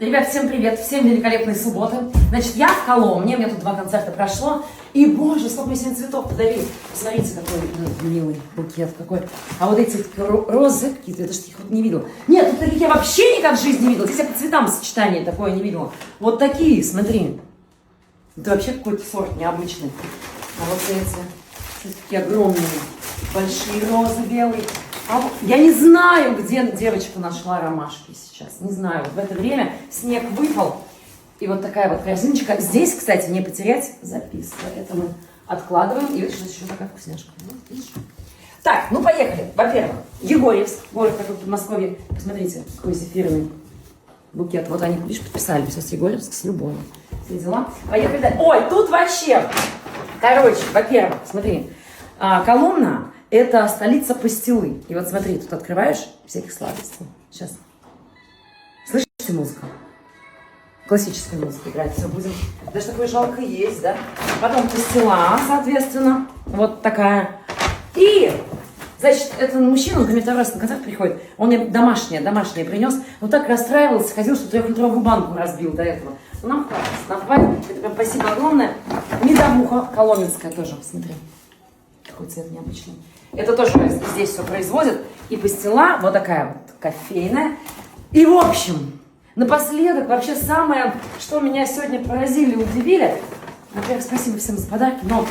Ребят, всем привет, всем великолепной субботы. Значит, я в Коломне, у меня тут 2 концерта прошло. И, боже, сколько мне сегодня цветов подарили. Посмотрите, какой милый букет, какой. А вот эти розы какие-то, это же их вот не видела. Нет, тут таких я вообще никак в жизни не видела. Здесь я по цветам сочетание такое не видела. Вот такие, смотри. Это вообще какой-то сорт необычный. А вот эти такие огромные, большие розы белые. А я не знаю, где девочка нашла ромашки сейчас. Не знаю. Вот в это время снег выпал. И вот такая вот корзиночка. Здесь, кстати, не потерять записка. Это мы откладываем. И вот еще такая вкусняшка. Вот, видишь? Так, ну поехали. Во-первых, Егорьевск. Город такой в Подмосковье. Посмотрите, какой зефирный букет. Вот они, видишь, подписали. Все с Егорьевск, с любовью. Все дела. Поехали дальше. Ой, тут вообще. Короче, во-первых, смотри. Коломна. Это столица пастилы. И вот смотри, тут открываешь всяких сладостей. Сейчас. Слышите музыку? Классическая музыка играть. Все, будем. Даже такое жалко есть, да? Потом пастила, соответственно. Вот такая. И, значит, этот мужчина, он ко мне второй раз на концерт приходит. Он мне домашнее принес. Он так расстраивался, ходил, что 3-литровую банку разбил до этого. Ну, нам хватит. Это прям спасибо огромное. Медовуха коломенская тоже, посмотри. Какой цвет необычный. Это тоже здесь все производят. И пастила, вот такая вот кофейная. И в общем, напоследок, вообще самое, что меня сегодня поразили и удивили. Во-первых, спасибо всем за подарки. Но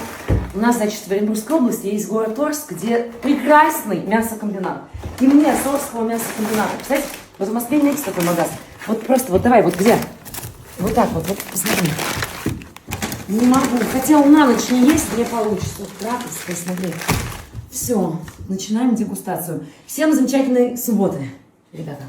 у нас, значит, в Оренбургской области есть город Орск, где прекрасный мясокомбинат. И мне с Орского мясокомбината. Представляете, вот в Москве нет такой магаз. Вот просто, вот давай, вот где? Вот так вот, посмотри. Не могу. Хотела на ночь не есть, не получится. Краковская, смотри. Все, начинаем дегустацию. Всем замечательной субботы, ребята.